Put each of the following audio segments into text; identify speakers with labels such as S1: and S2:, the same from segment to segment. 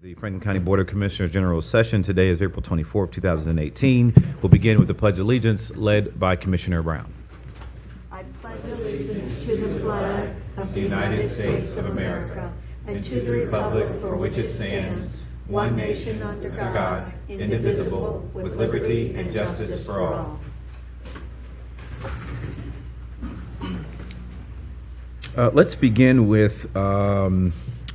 S1: The Franklin County Board of Commissioners General Session today is April 24th, 2018. We'll begin with the Pledge of Allegiance led by Commissioner Brown.
S2: I pledge allegiance to the flag of the United States of America and to the republic for which it stands, one nation under God, indivisible, with liberty and justice for all.
S1: Let's begin with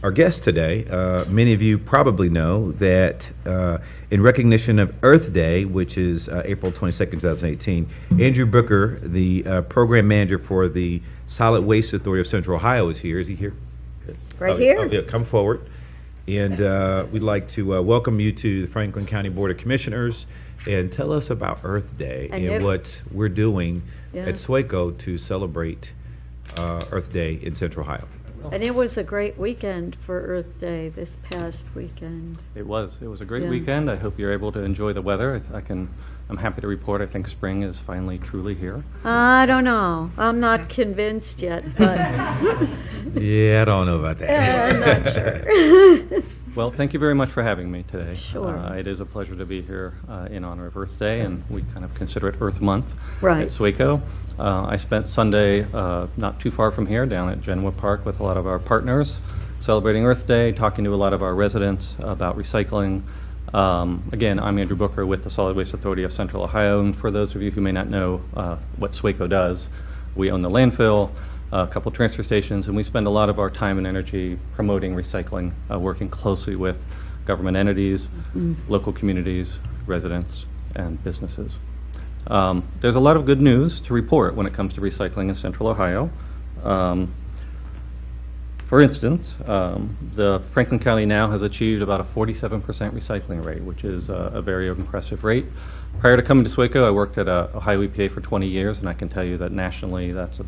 S1: our guest today. Many of you probably know that in recognition of Earth Day, which is April 22nd, 2018, Andrew Booker, the program manager for the Solid Waste Authority of Central Ohio, is here. Is he here?
S2: Right here.
S1: Yeah, come forward. And we'd like to welcome you to the Franklin County Board of Commissioners and tell us about Earth Day and what we're doing at SWACO to celebrate Earth Day in Central Ohio.
S2: And it was a great weekend for Earth Day this past weekend.
S3: It was a great weekend. I hope you're able to enjoy the weather. I'm happy to report I think spring is finally truly here.
S2: I don't know. I'm not convinced yet, but
S1: Yeah, I don't know about that.
S2: I'm not sure.
S3: Well, thank you very much for having me today.
S2: Sure.
S3: It is a pleasure to be here in honor of Earth Day, and we kind of consider it Earth Month
S2: Right.
S3: at SWACO. I spent Sunday not too far from here down at Genwood Park with a lot of our partners, celebrating Earth Day, talking to a lot of our residents about recycling. Again, I'm Andrew Booker with the Solid Waste Authority of Central Ohio, and for those of you who may not know what SWACO does, we own the landfill, a couple transfer stations, and we spend a lot of our time and energy promoting recycling, working closely with government entities, local communities, residents, and businesses. There's a lot of good news to report when it comes to recycling in Central Ohio. For instance, the Franklin County now has achieved about a 47% recycling rate, which is a very impressive rate. Prior to coming to SWACO, I worked at Ohio EPA for 20 years, and I can tell you that nationally that's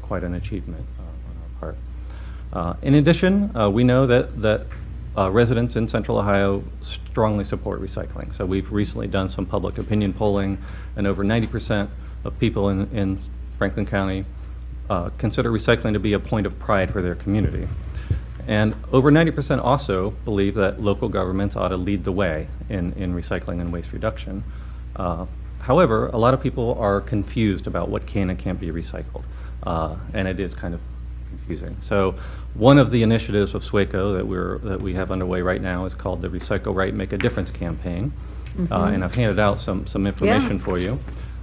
S3: quite an achievement on our part. In addition, we know that residents in Central Ohio strongly support recycling. So we've recently done some public opinion polling, and over 90% of people in Franklin County consider recycling to be a point of pride for their community. And over 90% also believe that local governments ought to lead the way in recycling and waste reduction. However, a lot of people are confused about what can and can't be recycled, and it is kind of confusing. So one of the initiatives of SWACO that we have underway right now is called the Recycle Right, Make a Difference campaign, and I've handed out some information for you.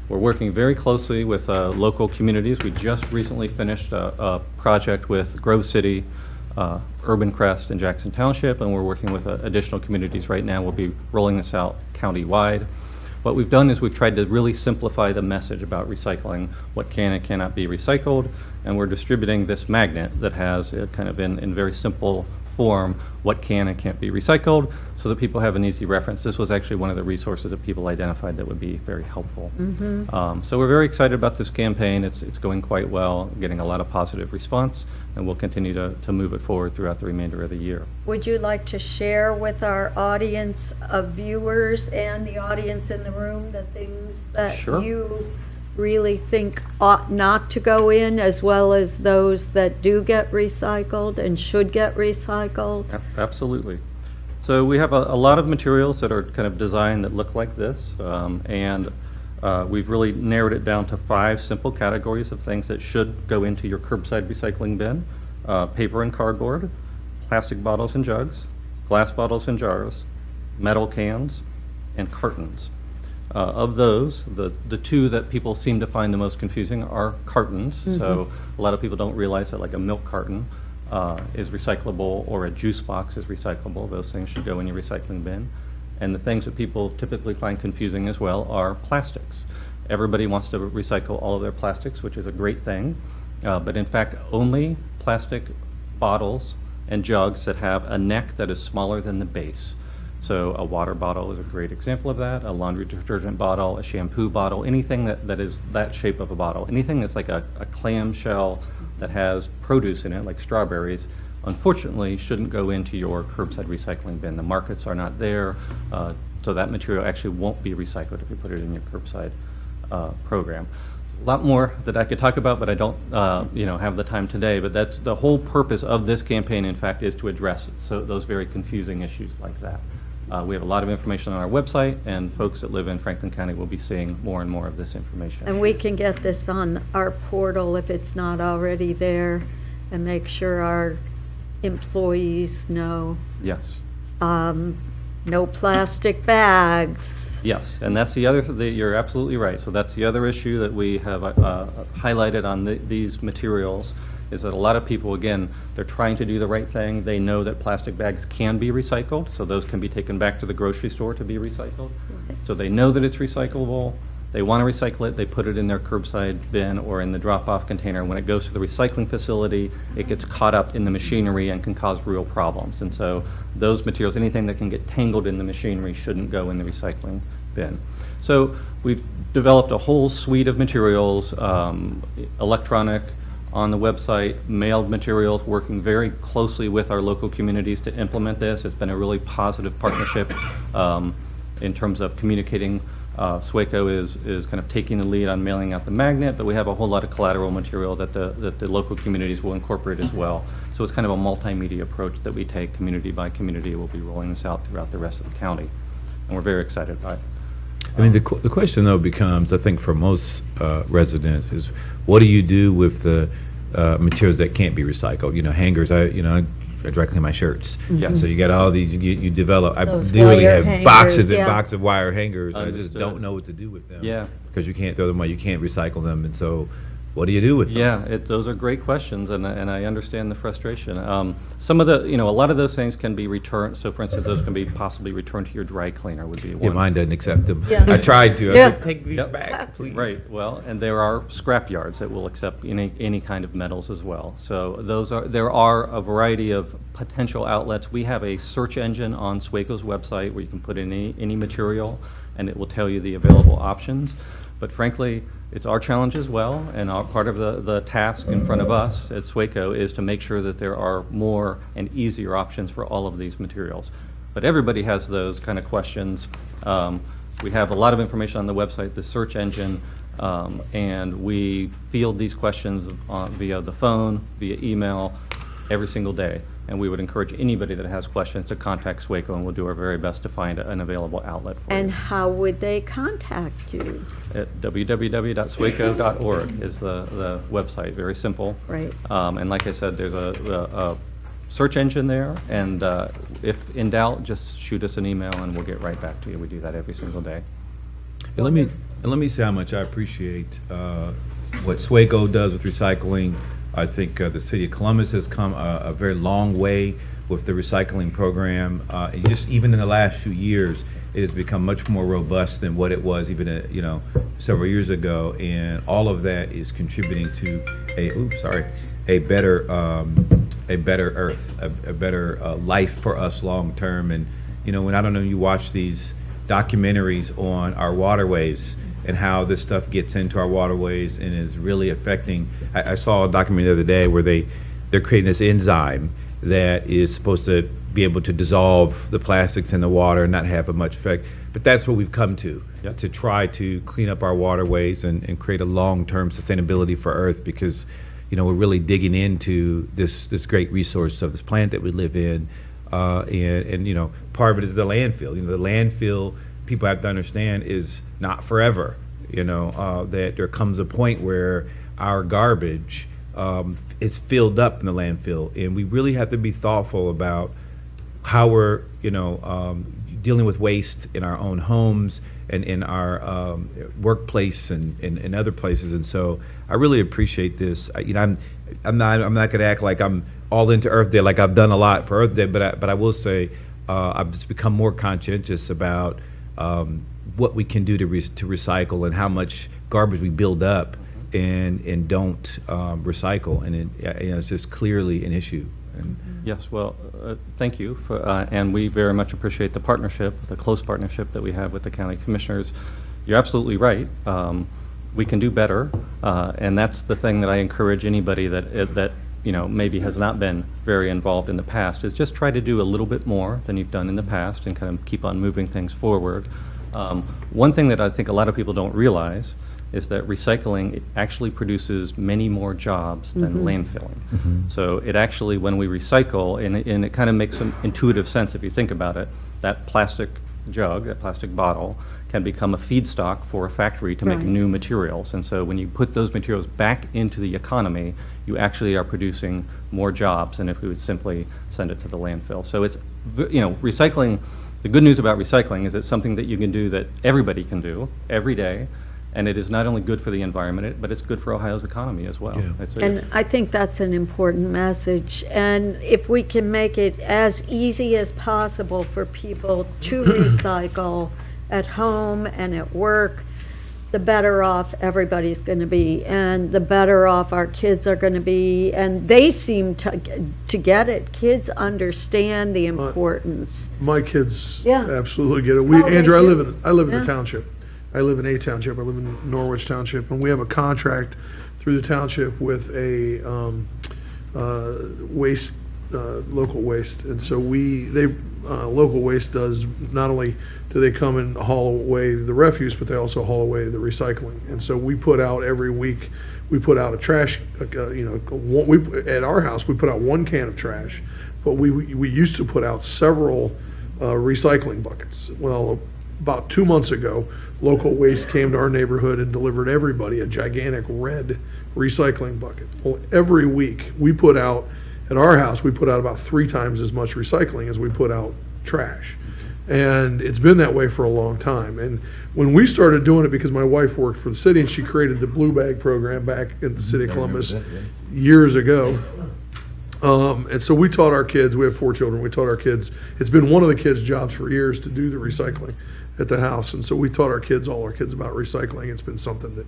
S3: We're working very closely with local communities. We just recently finished a project with Grove City, Urban Crest, and Jackson Township, and we're working with additional communities right now. We'll be rolling this out county-wide. What we've done is we've tried to really simplify the message about recycling, what can and cannot be recycled, and we're distributing this magnet that has kind of in very simple form what can and can't be recycled so that people have an easy reference. This was actually one of the resources that people identified that would be very helpful. So we're very excited about this campaign. It's going quite well, getting a lot of positive response, and we'll continue to move it forward throughout the remainder of the year.
S2: Would you like to share with our audience of viewers and the audience in the room the things that
S3: Sure.
S2: you really think ought not to go in, as well as those that do get recycled and should get recycled?
S3: Absolutely. So we have a lot of materials that are kind of designed that look like this, and we've really narrowed it down to 5 simple categories of things that should go into your curbside recycling bin: paper and cardboard, plastic bottles and jugs, glass bottles and jars, metal cans, and cartons. Of those, the 2 that people seem to find the most confusing are cartons. So a lot of people don't realize that like a milk carton is recyclable, or a juice box is recyclable. Those things should go in your recycling bin. And the things that people typically find confusing as well are plastics. Everybody wants to recycle all of their plastics, which is a great thing, but in fact only plastic bottles and jugs that have a neck that is smaller than the base. So a water bottle is a great example of that, a laundry detergent bottle, a shampoo bottle, anything that is that shape of a bottle. Anything that's like a clamshell that has produce in it, like strawberries, unfortunately shouldn't go into your curbside recycling bin. The markets are not there, so that material actually won't be recycled if you put it in your curbside program. lot more that I could talk about, but I don't, have the time today. But that's the whole purpose of this campaign, in fact, is to address those very confusing issues like that. We have a lot of information on our website, and folks that live in Franklin County will be seeing more and more of this information.
S2: And we can get this on our portal if it's not already there, and make sure our employees know.
S3: Yes.
S2: No plastic bags.
S3: Yes, and that's the other, you're absolutely right. So that's the other issue that we have highlighted on these materials, is that a lot of people, again, they're trying to do the right thing. They know that plastic bags can be recycled, so those can be taken back to the grocery store to be recycled. So they know that it's recyclable. They want to recycle it. They put it in their curbside bin or in the drop-off container. When it goes to the recycling facility, it gets caught up in the machinery and can cause real problems. And so those materials, anything that can get tangled in the machinery, shouldn't go in the recycling bin. So we've developed a whole suite of materials, electronic, on the website, mailed materials, working very closely with our local communities to implement this. It's been a really positive partnership in terms of communicating. SWACO is kind of taking the lead on mailing out the magnet, but we have a whole lot of collateral material that the local communities will incorporate as well. So it's kind of a multimedia approach that we take community by community. We'll be rolling this out throughout the rest of the county, and we're very excited about it.
S1: I mean, the question, though, becomes, I think, for most residents is, what do you do with the materials that can't be recycled? You know, hangers, I dry clean my shirts.
S3: Yes.
S1: So you got all these, you develop, I
S2: Those
S1: literally
S2: wire
S1: have boxes
S2: hangers,
S1: and
S2: yeah.
S1: boxes of wire hangers. I just
S3: Understood.
S1: don't know what to do with them.
S3: Yeah.
S1: Because you can't throw them away, you can't recycle them, and so what do you do with them?
S3: Yeah, those are great questions, and I understand the frustration. Some of the, a lot of those things can be returned. So, for instance, those can be possibly returned to your dry cleaner. Would be
S1: Yeah,
S3: one.
S1: mine doesn't accept them.
S2: Yeah.
S1: I tried to. I
S2: Yeah.
S1: said, take these
S3: Yep.
S1: back, please.
S3: Right. Well, and there are scrap yards that will accept any kind of metals as well. So there are a variety of potential outlets. We have a search engine on SWACO's website where you can put in any material, and it will tell you the available options. But frankly, it's our challenge as well, and part of the task in front of us at SWACO is to make sure that there are more and easier options for all of these materials. But everybody has those kind of questions. We have a lot of information on the website, the search engine, and we field these questions via the phone, via email, every single day. And we would encourage anybody that has questions to contact SWACO, and we'll do our very best to find an available outlet for
S2: And
S3: you.
S2: how would they contact you?
S3: At www.swaco.org is the website, very simple.
S2: Right.
S3: And like I said, there's a search engine there, and if in doubt, just shoot us an email and we'll get right back to you. We do that every single day.
S1: And let me say how much I appreciate what SWACO does with recycling. I think the city of Columbus has come a very long way with the recycling program. And just even in the last few years, it has become much more robust than what it was even several years ago. And all of that is contributing to a better earth, a better life for us long term. And when I don't know, you watch these documentaries on our waterways and how this stuff gets into our waterways and is really affecting. I saw a documentary the other day where they're creating this enzyme that is supposed to be able to dissolve the plastics in the water and not have a much effect. But that's what we've come to try to clean up our waterways and create a long-term sustainability for Earth, because we're really digging into this great resource of this planet that we live in, and part of it is the landfill. The landfill, people have to understand, is not forever. That there comes a point where our garbage is filled up in the landfill, and we really have to be thoughtful about how we're dealing with waste in our own homes and in our workplace and other places. And so I really appreciate this. I'm not going to act like I'm all into Earth Day, like I've done a lot for Earth Day, but I will say I've just become more conscientious about what we can do to recycle and how much garbage we build up and don't recycle, and it's just clearly an issue. And
S3: Yes, well, thank you, and we very much appreciate the partnership, the close partnership that we have with the county commissioners. You're absolutely right. We can do better, and that's the thing that I encourage anybody that maybe has not been very involved in the past, is just try to do a little bit more than you've done in the past and kind of keep on moving things forward. One thing that I think a lot of people don't realize is that recycling actually produces many more jobs than landfilling. So it actually, when we recycle, and it kind of makes some intuitive sense if you think about it, that plastic jug, that plastic bottle, can become a feedstock for a factory to make
S2: Right.
S3: new materials. And so when you put those materials back into the economy, you actually are producing more jobs than if we would simply send it to the landfill. So it's, recycling, the good news about recycling is it's something that you can do, that everybody can do every day. And it is not only good for the environment, but it's good for Ohio's economy as well.
S1: Yeah.
S2: And I think that's an important message. And if we can make it as easy as possible for people to recycle at home and at work, the better off everybody's going to be, and the better off our kids are going to be. And they seem to get it. Kids understand the importance.
S4: My kids
S2: Yeah.
S4: absolutely get it.
S2: Oh, they
S4: Andrew,
S2: do?
S4: I live in
S2: Yeah.
S4: the township. I live in a township. I live in Norwich Township, and we have a contract through the township with a waste, local waste. And so local waste does, not only do they come and haul away the refuse, but they also haul away the recycling. And so we put out every week, we put out a trash, at our house, we put out 1 can of trash, but we used to put out several recycling buckets. Well, about 2 months ago, local waste came to our neighborhood and delivered everybody a gigantic red recycling bucket. Well, every week we put out, at our house, we put out about 3 times as much recycling as we put out trash. And it's been that way for a long time. And when we started doing it, because my wife worked for the city and she created the Blue Bag program back in the city of Columbus years ago. And so we taught our kids, we have 4 children, we taught our kids, it's been one of the kids' jobs for years to do the recycling at the house. And so we taught all our kids about recycling. It's been something that,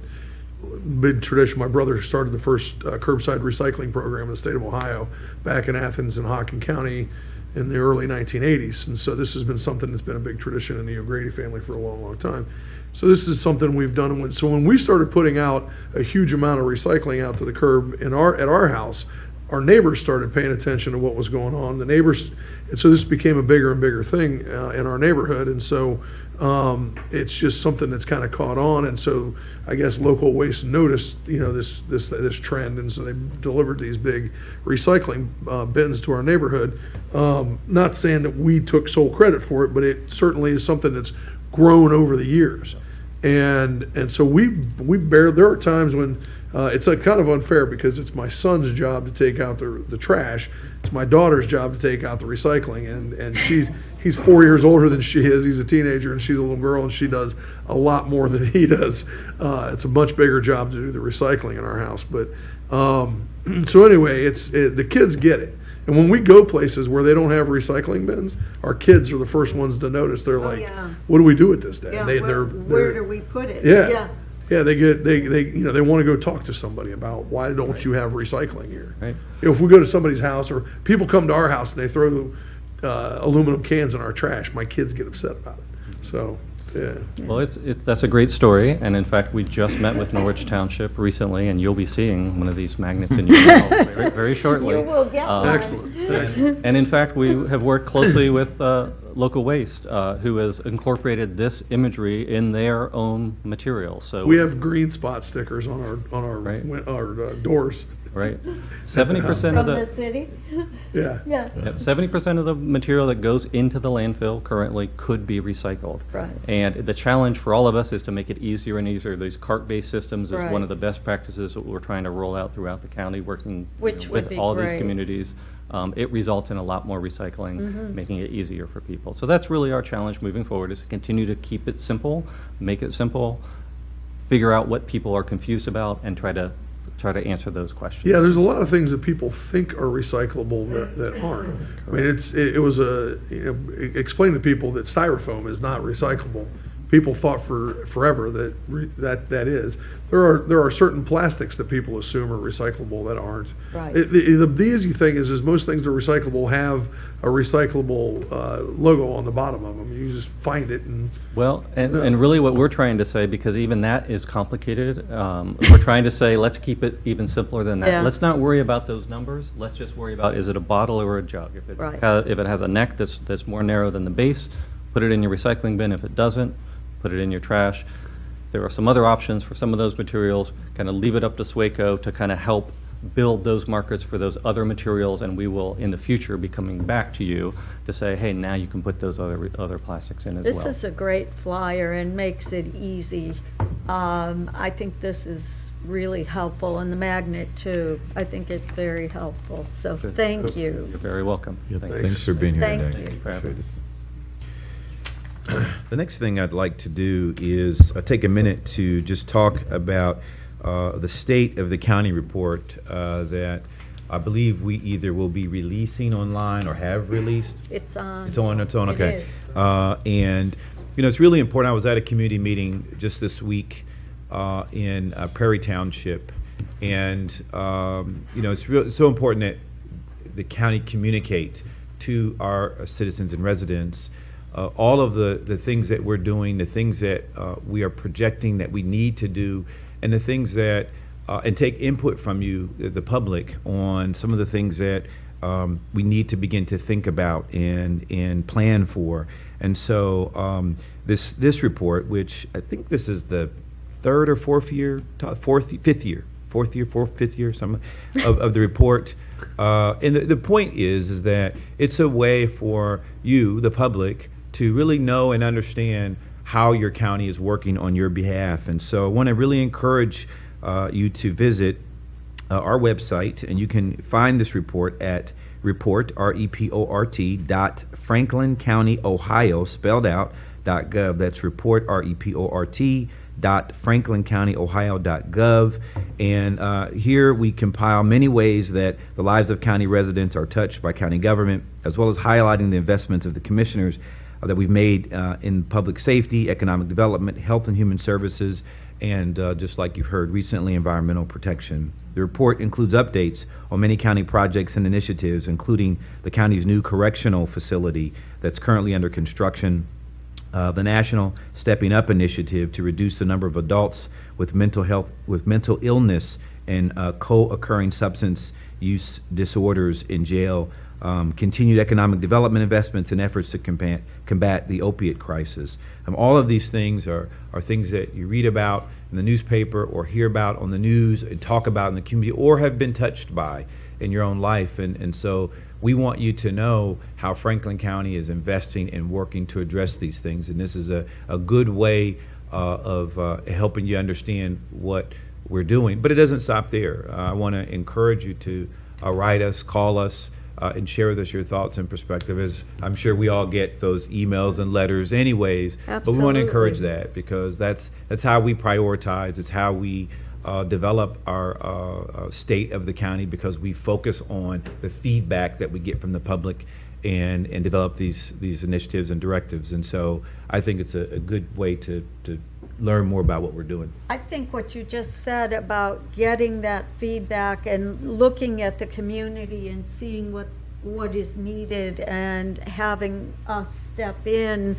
S4: big tradition. My brother started the first curbside recycling program in the state of Ohio back in Athens and Hockin County in the early 1980s. And so this has been something that's been a big tradition in the O'Grady family for a long, long time. So this is something we've done. So when we started putting out a huge amount of recycling out to the curb at our house, our neighbors started paying attention to what was going on. The neighbors, and so this became a bigger and bigger thing in our neighborhood. And so it's just something that's kind of caught on. And so I guess local waste noticed, this trend, and so they delivered these big recycling bins to our neighborhood. Not saying that we took sole credit for it, but it certainly is something that's grown over the years. And so there are times when it's like kind of unfair, because it's my son's job to take out the trash. It's my daughter's job to take out the recycling, and he's 4 years older than she is. He's a teenager and she's a little girl, and she does a lot more than he does. It's a much bigger job to do the recycling in our house. But so anyway, the kids get it. And when we go places where they don't have recycling bins, our kids are the first ones to notice. They're like,
S2: yeah.
S4: "What do we do with this day?"
S2: Yeah,
S4: And
S2: where do we put it?
S4: Yeah. Yeah, they want to go talk to somebody about, why don't you have recycling here?
S3: Right.
S4: If we go to somebody's house, or people come to our house and they throw aluminum cans in our trash, my kids get upset about it. So, yeah.
S3: Well, that's a great story, and in fact, we just met with Norwich Township recently, and you'll be seeing one of these magnets in your mail very, very shortly.
S2: You will get one.
S4: Excellent.
S3: And in fact, we have worked closely with Local Waste, who has incorporated this imagery in their own material. So
S4: We have green spot stickers on our
S3: Right.
S4: our doors.
S3: right, 70% of
S2: From the
S3: the
S2: city?
S4: Yeah.
S2: Yeah.
S3: 70% of the material that goes into the landfill currently could be recycled.
S2: Right.
S3: And the challenge for all of us is to make it easier and easier. These cart-based systems is
S2: Right.
S3: one of the best practices that we're trying to roll out throughout the county, working
S2: Which would
S3: with
S2: be
S3: all these
S2: great.
S3: communities. It results in a lot more recycling, making it easier for people. So that's really our challenge moving forward, is to continue to keep it simple, make it simple, figure out what people are confused about, and try to answer those questions.
S4: Yeah, there's a lot of things that people think are recyclable that aren't. I mean, explain to people that styrofoam is not recyclable. People thought for forever that is. There are certain plastics that people assume are recyclable that aren't.
S2: Right.
S4: The easy thing is most things that are recyclable have a recyclable logo on the bottom of them. You just find it and.
S3: Well, and really what we're trying to say, because even that is complicated, we're trying to say, let's keep it even simpler than that.
S2: Yeah.
S3: Let's not worry about those numbers. Let's just worry about, is it a bottle or a jug? If
S2: Right.
S3: if it has a neck that's more narrow than the base, put it in your recycling bin. If it doesn't, put it in your trash. There are some other options for some of those materials, kind of leave it up to SWACO to kind of help build those markets for those other materials, and we will, in the future, be coming back to you to say, hey, now you can put those other plastics in as well.
S2: This is a great flyer and makes it easy. I think this is really helpful, and the magnet too. I think it's very helpful, so
S3: Good.
S2: thank you.
S3: You're very welcome.
S1: Yeah,
S3: Thank you.
S1: thanks for being here
S2: Thank
S1: today.
S2: you.
S3: For having
S1: Appreciate it. The next thing I'd like to do is take a minute to just talk about the state of the county report that I believe we either will be releasing online or have released.
S2: It's on.
S1: It's on,
S2: It
S1: okay.
S2: is.
S1: And, you know, it's really important. I was at a community meeting just this week in Prairie Township. And, you know, it's so important that the county communicate to our citizens and residents all of the things that we're doing, the things that we are projecting that we need to do, and the things that, and take input from you, the public, on some of the things that we need to begin to think about and plan for. And so this report, which I think this is the third or fifth year, some of the report. And the point is that it's a way for you, the public, to really know and understand how your county is working on your behalf. And so I want to really encourage you to visit our website, and you can find this report at report, Franklin County, Ohio, spelled out, .gov. That's report, FranklinCountyOhio.gov. And here we compile many ways that the lives of county residents are touched by county government, as well as highlighting the investments of the commissioners that we've made in public safety, economic development, health and human services, and just like you've heard recently, environmental protection. The report includes updates on many county projects and initiatives, including the county's new correctional facility that's currently under construction, the National Stepping Up initiative to reduce the number of adults with mental illness and co-occurring substance use disorders in jail, continued economic development investments and efforts to combat the opiate crisis. All of these things are things that you read about in the newspaper or hear about on the news and talk about in the community or have been touched by in your own life. And so we want you to know how Franklin County is investing and working to address these things. And this is a good way of helping you understand what we're doing. But it doesn't stop there. I want to encourage you to write us, call us, and share with us your thoughts and perspective, as I'm sure we all get those emails and letters anyways. But we want to encourage that, because that's how we prioritize. It's how we develop our state of the county, because we focus on the feedback that we get from the public and develop these initiatives and directives. And so I think it's a good way to learn more about what we're doing.
S2: I think what you just said about getting that feedback and looking at the community and seeing what is needed and having us step in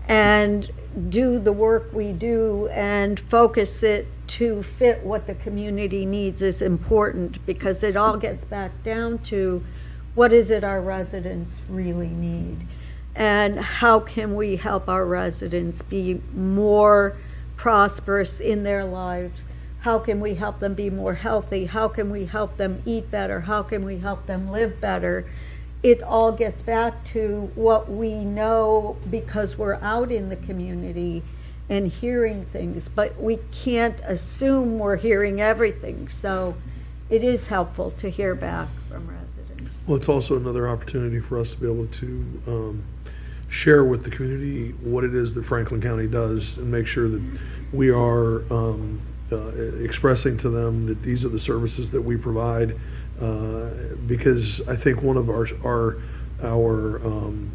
S2: and do the work we do and focus it to fit what the community needs is important, because it all gets back down to what is it our residents really need, and how can we help our residents be more prosperous in their lives? How can we help them be more healthy? How can we help them eat better? How can we help them live better? It all gets back to what we know, because we're out in the community and hearing things, but we can't assume we're hearing everything. So it is helpful to hear back from residents.
S4: Well, it's also another opportunity for us to be able to share with the community what it is that Franklin County does, and make sure that we are expressing to them that these are the services that we provide, because I think one of our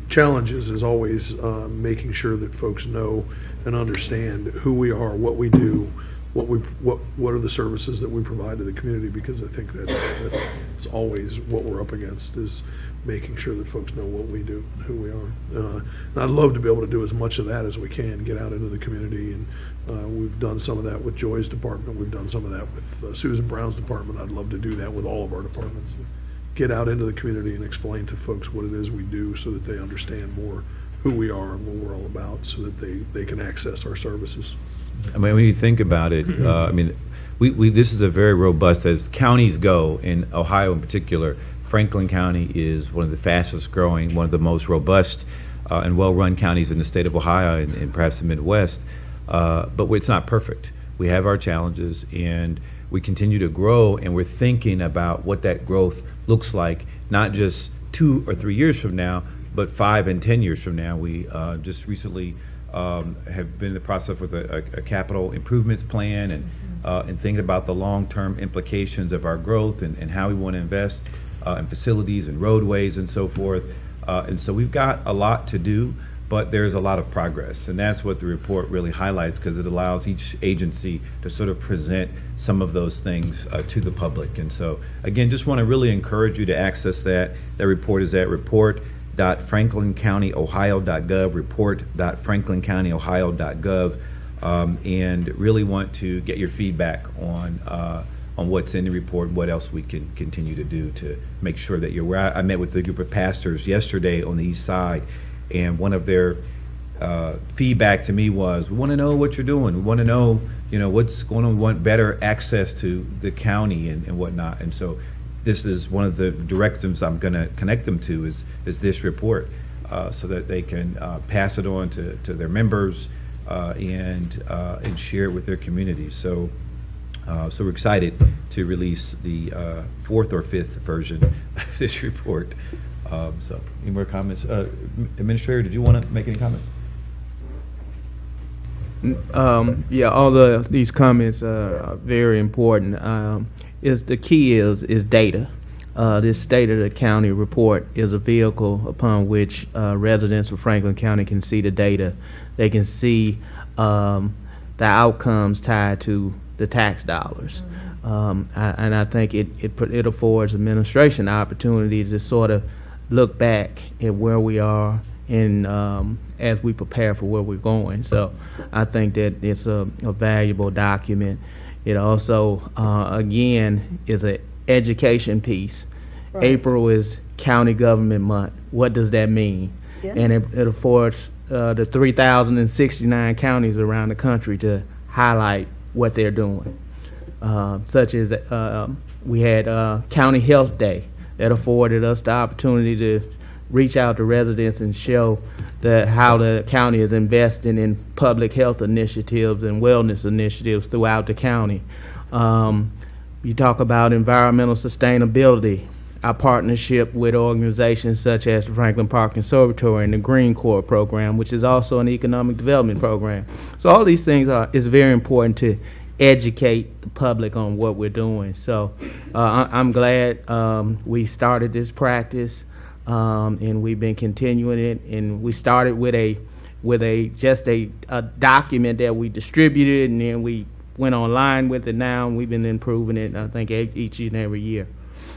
S4: challenges is always making sure that folks know and understand who we are, what we do, what are the services that we provide to the community, because I think that's always what we're up against, is making sure that folks know what we do and who we are. And I'd love to be able to do as much of that as we can, get out into the community, and we've done some of that with Joy's department, we've done some of that with Susan Brown's department. I'd love to do that with all of our departments, get out into the community and explain to folks what it is we do, so that they understand more who we are and what we're all about, so that they can access our services.
S1: I mean, when you think about it, I mean, this is a very robust, as counties go, in Ohio in particular, Franklin County is one of the fastest growing, one of the most robust and well-run counties in the state of Ohio and perhaps the Midwest. But it's not perfect. We have our challenges, and we continue to grow, and we're thinking about what that growth looks like, not just 2 or 3 years from now, but 5 and 10 years from now. We just recently have been in the process with a capital improvements plan and thinking about the long-term implications of our growth and how we want to invest in facilities and roadways and so forth. And so we've got a lot to do, but there's a lot of progress. And that's what the report really highlights, because it allows each agency to sort of present some of those things to the public. And so, again, just want to really encourage you to access that. That report is at report.franklincountyohio.gov, report.franklincountyohio.gov, and really want to get your feedback on what's in the report, what else we can continue to do to make sure that you're where. I met with a group of pastors yesterday on the east side, and one of their feedback to me was, we want to know what you're doing. We want to know, what's going on. We want better access to the county and whatnot. And so this is one of the directives I'm going to connect them to is this report, so that they can pass it on to their members and share it with their communities. So we're excited to release the 4th or 5th version of this report. So, any more comments? Administrator, did you want to make any comments?
S5: Yeah, all these comments are very important. The key is data. This State of the County report is a vehicle upon which residents of Franklin County can see the data. They can see the outcomes tied to the tax dollars. And I think it affords administration opportunities to sort of look back at where we are and as we prepare for where we're going. So I think that it's a valuable document. It also, again, is an education piece.
S2: Right.
S5: April is County Government Month. What does that mean?
S2: Yeah.
S5: And it affords the 3,069 counties around the country to highlight what they're doing. Such as we had County Health Day that afforded us the opportunity to reach out to residents and show how the county is investing in public health initiatives and wellness initiatives throughout the county. You talk about environmental sustainability, our partnership with organizations such as the Franklin Park Conservatory and the Green Corps program, which is also an economic development program. So all these things is very important to educate the public on what we're doing. So I'm glad we started this practice, and we've been continuing it. And we started with a document that we distributed, and then we went online with it now, and we've been improving it, I think, each and every year.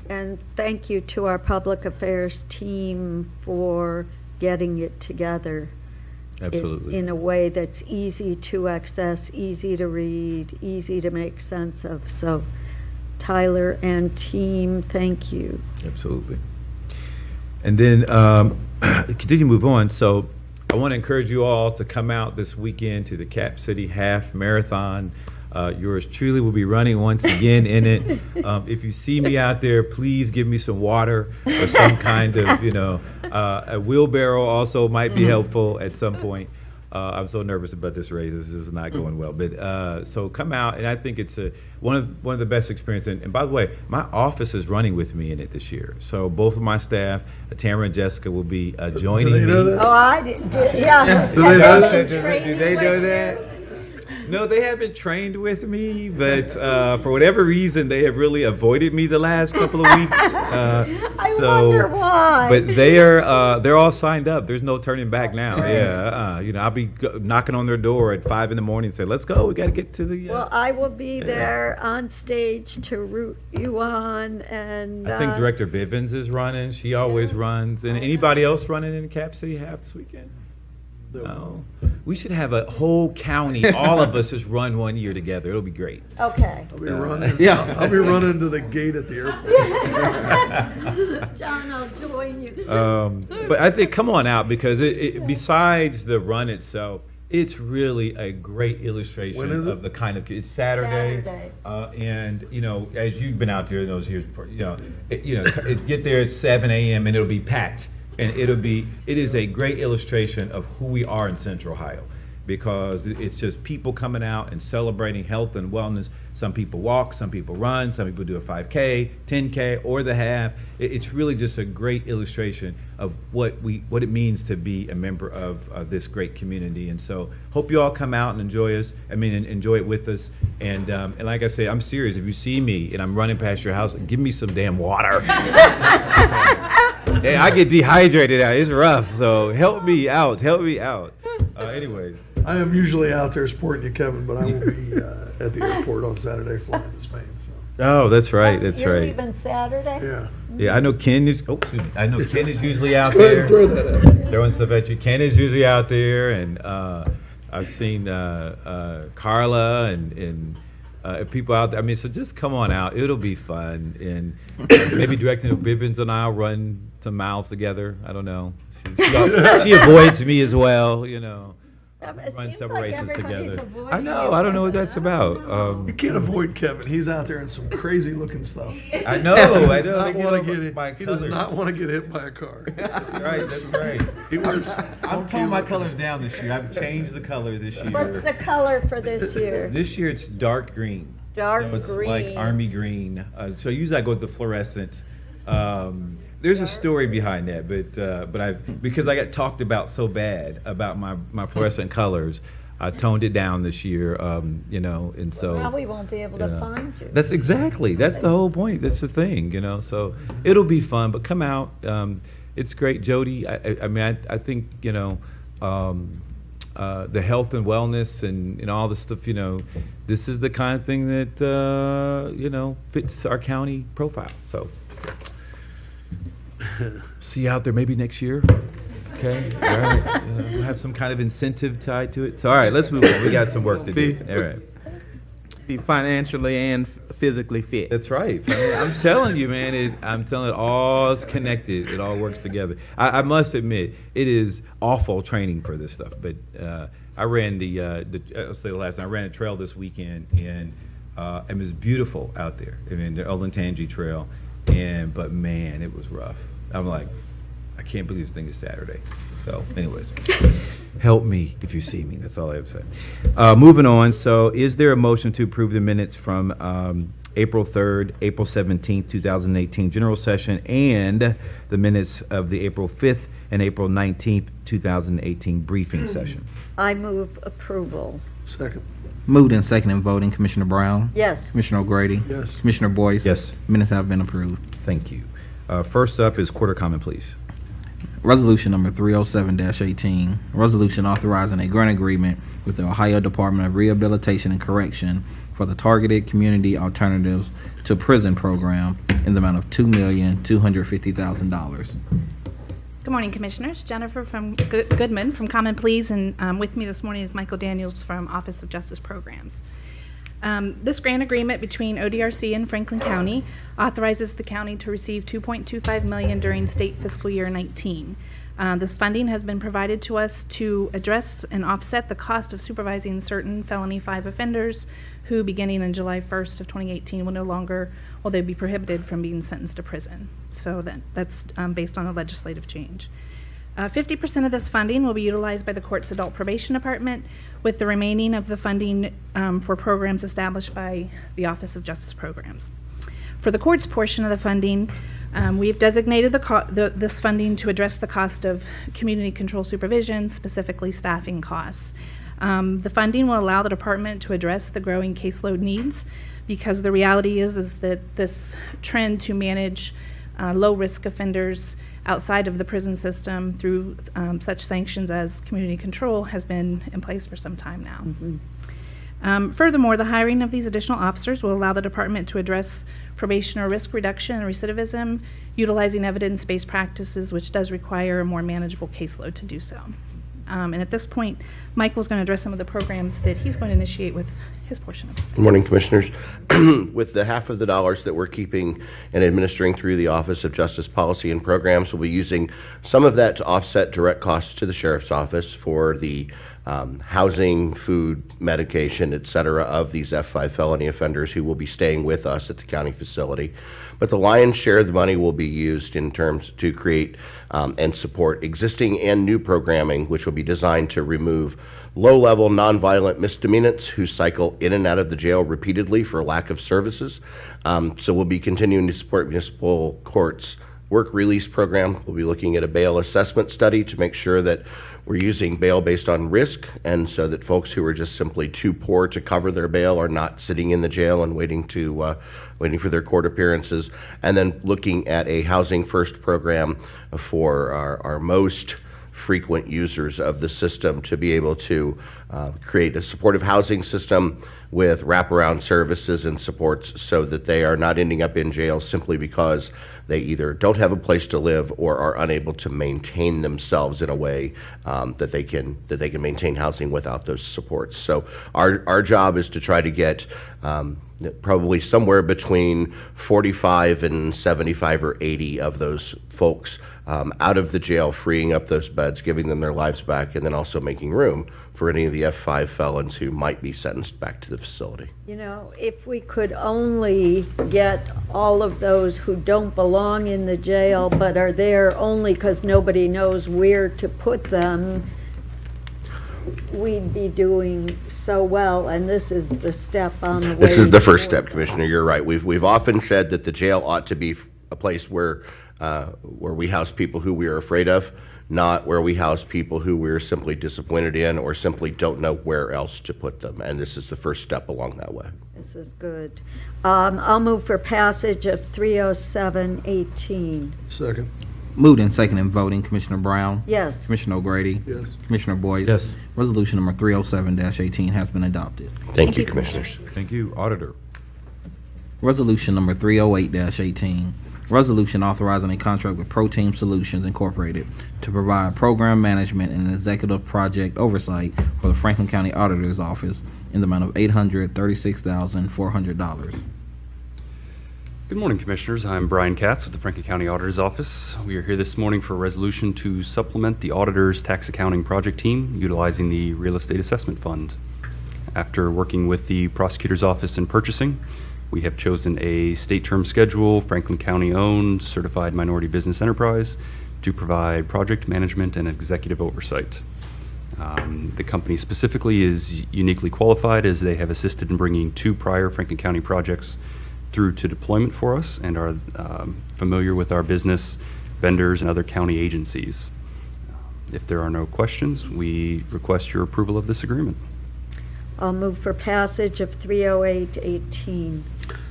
S2: And thank you to our public affairs team for getting it together.
S1: Absolutely.
S2: In a way that's easy to access, easy to read, easy to make sense of. So, Tyler and team, thank you.
S1: Absolutely. And then continue to move on. So I want to encourage you all to come out this weekend to the Cap City Half Marathon. Yours truly will be running once again in it. If you see me out there, please give me some water or some kind of, a wheelbarrow also might be helpful at some point. I'm so nervous about this race. This is not going well. But so come out, and I think it's one of the best experiences. And by the way, my office is running with me in it this year. So both of my staff, Tamara and Jessica, will be joining
S4: Do they know
S1: me.
S4: that?
S2: Oh, I did, yeah.
S4: Do they know that?
S1: Do they know that? No, they haven't trained with me, but for whatever reason, they have really avoided me the last couple of weeks.
S2: I wonder why.
S1: But they're all signed up. There's no turning back now. Yeah, I'll be knocking on their door at 5 a.m. and say, "Let's go. We got to get to the."
S2: Well, I will be there on stage to root you on, and
S1: I think Director Bivens is running. She always runs. And anybody else running in Cap City Half this weekend? No. We should have a whole county, all of us just run one year together. It'll be great.
S2: Okay.
S4: I'll be running.
S1: Yeah.
S4: I'll be running to the gate at the airport.
S2: John, I'll join you.
S1: But I think come on out, because it besides the run itself, It's really a great illustration
S4: When is it?
S1: of the kind of, it's Saturday.
S2: Saturday.
S1: And, you know, as you've been out there in those years, get there at 7 a.m. and it'll be packed. And it is a great illustration of who we are in Central Ohio, because it's just people coming out and celebrating health and wellness. Some people walk, some people run, some people do a 5K, 10K, or the half. It's really just a great illustration of what it means to be a member of this great community. And so, hope you all come out and enjoy us. Enjoy it with us. And like I say, I'm serious. If you see me and I'm running past your house, give me some damn water. Hey, I get dehydrated out. It's rough. So help me out. Anyways.
S4: I am usually out there supporting you, Kevin, but I will be at the airport on Saturday flying to Spain. So
S1: Oh, that's right. That's
S2: You're
S1: right.
S2: leaving Saturday?
S4: yeah.
S1: Yeah, I know Ken is. Oh, excuse me. I know Ken is usually out
S4: Go ahead and throw
S1: there
S4: that out.
S1: throwing stuff at you. Ken is usually out there, and I've seen Carla and people out there. I mean, so just come on out. It'll be fun, and maybe Director Bivens and I'll run some miles together. I don't know. She avoids me as well, you know.
S2: It
S1: Run
S2: seems
S1: several
S2: like
S1: races
S2: everybody's
S1: together.
S2: avoiding
S1: I know.
S2: you.
S1: I don't know what that's about.
S4: You can't avoid Kevin. He's out there in some crazy looking stuff.
S1: I know. I
S4: He does
S1: know.
S4: not
S1: They get
S4: want
S1: all
S4: to get hit.
S1: my
S4: He does
S1: colors.
S4: not want to get hit by a car.
S1: That's right. That's right.
S4: He wears
S1: I'm
S4: funky
S1: toning my
S4: looking
S1: colors
S4: stuff.
S1: down this year. I've changed the color this year.
S2: What's the color for this year?
S1: This year it's dark green.
S2: Dark
S1: so it's
S2: green.
S1: like army green. So usually I go with the fluorescent. There's a story behind that, but because I got talked about so bad about my fluorescent colors, I toned it down this year. And so
S2: Now we won't be able to find you.
S1: that's the whole point. That's the thing, So it'll be fun, but come out. It's great, Jody. I think the health and wellness and all this stuff. This is the kind of thing that fits our county profile. So see you out there maybe next year. Okay. All right. We'll have some kind of incentive tied to it. So all right, let's move on. We got some work to do. All right.
S5: Be financially and physically fit.
S1: That's right. I'm telling you, man. It all is connected. It all works together. I must admit, it is awful training for this stuff. But I ran I'll say the last time I ran a trail this weekend, and it was beautiful out there. The Olentangy Trail, but man, it was rough. I'm like, I can't believe this thing is Saturday. So, anyways, help me if you see me. That's all I have to say. Moving on. So, is there a motion to approve the minutes from April 3rd, April 17th, 2018 general session, and the minutes of the April 5th and April 19th, 2018 briefing session?
S2: I move approval.
S4: Second.
S6: Moved and seconded voting, Commissioner Brown,
S2: Yes.
S6: Commissioner O'Grady,
S4: Yes.
S6: Commissioner Boyce.
S1: Yes.
S6: Minutes have been approved.
S1: Thank you. First up is quarter comment, please.
S6: Resolution number 307-18, resolution authorizing a grant agreement with the Ohio Department of Rehabilitation and Correction for the Targeted Community Alternatives to Prison Program in the amount of $2,250,000.
S7: Good morning, Commissioners. Jennifer from Goodman from Common Pleas, and with me this morning is Michael Daniels from Office of Justice Programs. This grant agreement between ODRC and Franklin County authorizes the county to receive $2.25 million during state fiscal year 19. This funding has been provided to us to address and offset the cost of supervising certain felony 5 offenders who, beginning in July 1st of 2018, will they be prohibited from being sentenced to prison. So that's based on a legislative change. 50% of this funding will be utilized by the court's adult probation department, with the remaining of the funding for programs established by the Office of Justice Programs. For the court's portion of the funding, we've designated this funding to address the cost of community control supervision, specifically staffing costs. The funding will allow the department to address the growing caseload needs, because the reality is that this trend to manage low-risk offenders outside of the prison system through such sanctions as community control has been in place for some time now. Furthermore, the hiring of these additional officers will allow the department to address probation or risk reduction and recidivism, utilizing evidence-based practices, which does require a more manageable caseload to do so. And at this point, Michael's going to address some of the programs that he's going to initiate with his portion of it.
S8: Good morning, Commissioners. With the half of the dollars that we're keeping and administering through the Office of Justice Policy and Programs, we'll be using some of that to offset direct costs to the Sheriff's Office for the housing, food, medication, et cetera, of these F5 felony offenders who will be staying with us at the county facility. But the lion's share of the money will be used in terms to create and support existing and new programming, which will be designed to remove low-level nonviolent misdemeanants who cycle in and out of the jail repeatedly for lack of services. So we'll be continuing to support municipal courts' work release program. We'll be looking at a bail assessment study to make sure that we're using bail based on risk, and so that folks who are just simply too poor to cover their bail are not sitting in the jail and waiting for their court appearances. And then looking at a housing first program for our most frequent users of the system to be able to create a supportive housing system with wraparound services and supports so that they are not ending up in jail simply because they either don't have a place to live or are unable to maintain themselves in a way that they can maintain housing without those supports. So our job is to try to get probably somewhere between 45 and 75 or 80 of those folks out of the jail, freeing up those beds, giving them their lives back, and then also making room for any of the F5 felons who might be sentenced back to the facility.
S2: You know, if we could only get all of those who don't belong in the jail but are there only because nobody knows where to put them, we'd be doing so well, and this is the step on the way.
S8: This is the first
S2: forward.
S8: step, Commissioner. You're right. We've often said that the jail ought to be a place where we house people who we are afraid of, not where we house people who we're simply disappointed in or simply don't know where else to put them. And this is the first step along that way.
S2: This is good. I'll move for passage of 307-18.
S4: Second.
S6: Moved and second in voting, Commissioner Brown?
S2: Yes.
S6: Commissioner O'Grady?
S4: Yes.
S6: Commissioner Boyce?
S1: Yes.
S6: Resolution number 307-18 has been adopted.
S8: Thank you, Commissioners.
S1: Thank you, Auditor.
S6: Resolution number 308-18. Resolution authorizing a contract with Protein Solutions Incorporated to provide program management and executive project oversight for the Franklin County Auditor's Office in the amount of $836,400.
S9: Good morning, Commissioners. I'm Brian Katz with the Franklin County Auditor's Office. We are here this morning for a resolution to supplement the Auditor's Tax Accounting Project Team utilizing the Real Estate Assessment Fund. After working with the Prosecutor's Office in purchasing, we have chosen a state term schedule, Franklin County-owned, certified minority business enterprise to provide project management and executive oversight. The company specifically is uniquely qualified as they have assisted in bringing 2 prior Franklin County projects through to deployment for us and are familiar with our business, vendors, and other county agencies. If there are no questions, we request your approval of this agreement.
S2: I'll move for passage of 308-18.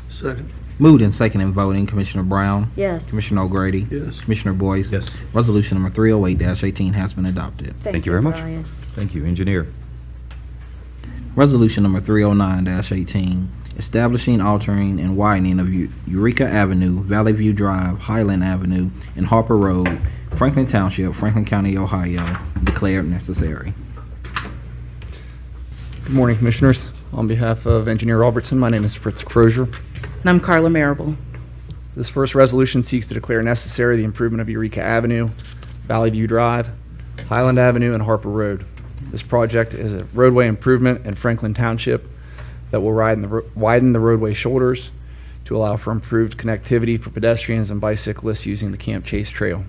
S4: Second.
S6: Moved and second in voting, Commissioner Brown?
S2: Yes.
S6: Commissioner O'Grady?
S4: Yes.
S6: Commissioner Boyce?
S1: Yes.
S6: Resolution number 308-18 has been adopted.
S9: Thank you very much.
S2: Brian.
S1: Thank you, Engineer.
S6: Resolution number 309-18, establishing, altering, and widening of Eureka Avenue, Valley View Drive, Highland Avenue, and Harper Road, Franklin Township, Franklin County, Ohio, declared necessary.
S10: Good morning, Commissioners. On behalf of Engineer Robertson, my name is Fritz Crozier.
S11: And I'm Carla Marable.
S10: This first resolution seeks to declare necessary the improvement of Eureka Avenue, Valley View Drive, Highland Avenue, and Harper Road. This project is a roadway improvement in Franklin Township that will widen the roadway shoulders to allow for improved connectivity for pedestrians and bicyclists using the Camp Chase Trail.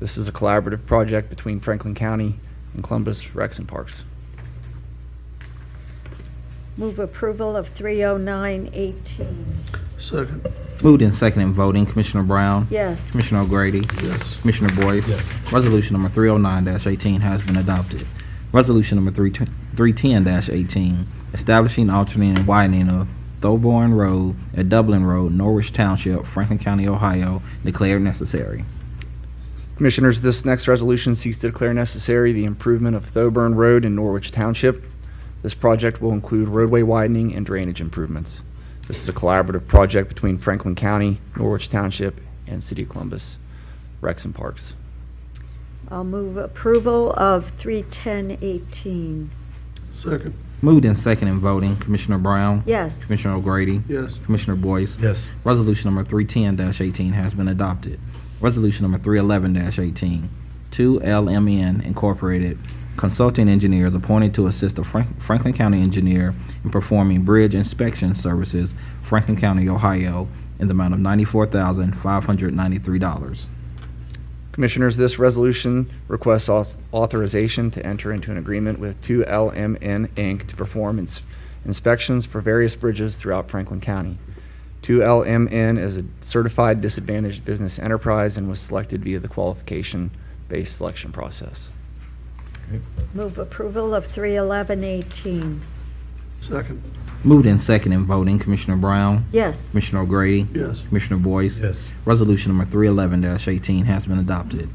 S10: This is a collaborative project between Franklin County and Columbus Recs and Parks.
S2: Move approval of 309-18.
S4: Second.
S6: Moved and second in voting, Commissioner Brown?
S2: Yes.
S6: Commissioner O'Grady?
S4: Yes.
S6: Commissioner Boyce?
S1: Yes.
S6: Resolution number 309-18 has been adopted. Resolution number 310-18, establishing, altering, and widening of Thoburn Road at Dublin Road, Norwich Township, Franklin County, Ohio, declared necessary.
S10: Commissioners, this next resolution seeks to declare necessary the improvement of Thoburn Road in Norwich Township. This project will include roadway widening and drainage improvements. This is a collaborative project between Franklin County, Norwich Township, and City of Columbus Recs and Parks.
S2: I'll move approval of 310-18.
S4: Second.
S6: Moved and second in voting, Commissioner Brown?
S2: Yes.
S6: Commissioner O'Grady?
S4: Yes.
S6: Commissioner Boyce?
S1: Yes.
S6: Resolution number 310-18 has been adopted. Resolution number 311-18, 2LMN Incorporated consulting engineers appointed to assist the Franklin County engineer in performing bridge inspection services, Franklin County, Ohio, in the amount of $94,593.
S10: Commissioners, this resolution requests authorization to enter into an agreement with 2LMN Inc. to perform inspections for various bridges throughout Franklin County. 2LMN is a certified disadvantaged business enterprise and was selected via the qualification-based selection process.
S2: Move approval of 31118.
S4: Second.
S6: Moved in second and voting, Commissioner Brown,
S2: Yes.
S6: Commissioner O'Grady,
S4: Yes.
S6: Commissioner Boyce.
S4: Yes.
S6: Resolution number 311-18 has been adopted.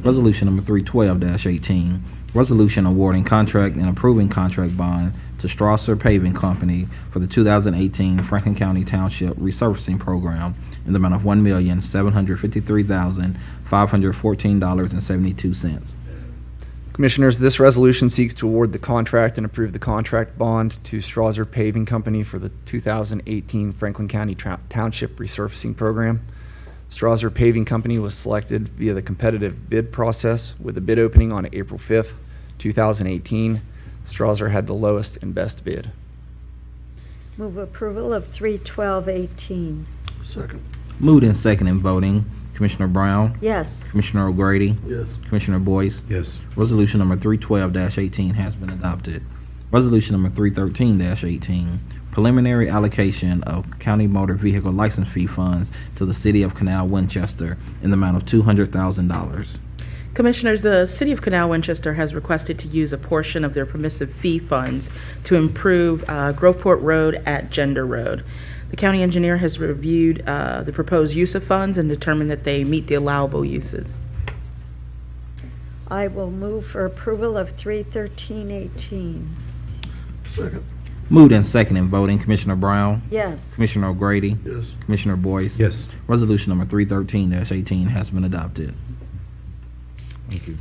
S6: Resolution number 312-18, resolution awarding contract and approving contract bond to Strasser Paving Company for the 2018 Franklin County Township Resurfacing Program in the amount of $1,753,514.72.
S10: Commissioners, this resolution seeks to award the contract and approve the contract bond to Strasser Paving Company for the 2018 Franklin County Township Resurfacing Program. Strasser Paving Company was selected via the competitive bid process with the bid opening on April 5th, 2018. Strasser had the lowest and best bid.
S2: Move approval of 31218.
S4: Second.
S6: Moved in second and voting, Commissioner Brown,
S2: Yes.
S6: Commissioner O'Grady,
S4: Yes.
S6: Commissioner Boyce.
S4: Yes.
S6: Resolution number 312-18 has been adopted. Resolution number 313-18, preliminary allocation of county motor vehicle license fee funds to the City of Canal Winchester in the amount of $200,000.
S11: Commissioners, the City of Canal Winchester has requested to use a portion of their permissive fee funds to improve Groveport Road at Gender Road. The county engineer has reviewed the proposed use of funds and determined that they meet the allowable uses.
S2: I will move for approval of 31318.
S4: Second.
S6: Moved in second and voting, Commissioner Brown,
S2: Yes.
S6: Commissioner O'Grady,
S4: Yes.
S6: Commissioner Boyce.
S4: Yes.
S6: Resolution number 313-18 has been adopted.
S1: Thank you.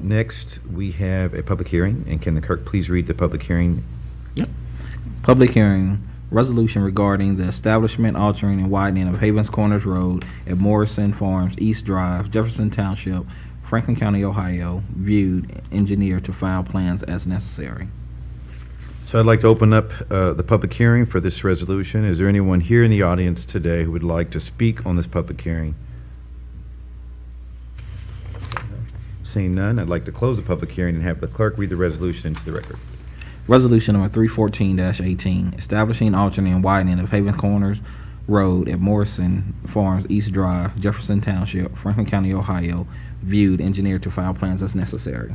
S1: Next, we have a public hearing, and can the clerk please read the public hearing?
S6: Public hearing, resolution regarding the establishment, altering, and widening of Havens Corners Road at Morrison Farms East Drive, Jefferson Township, Franklin County, Ohio, viewed, engineered to file plans as necessary.
S1: So I'd like to open up the public hearing for this resolution. Is there anyone here in the audience today who would like to speak on this public hearing? Seeing none, I'd like to close the public hearing and have the clerk read the resolution into the record.
S6: Resolution number 314-18, establishing, altering, and widening of Haven Corners Road at Morrison Farms East Drive, Jefferson Township, Franklin County, Ohio, viewed, engineered to file plans as necessary.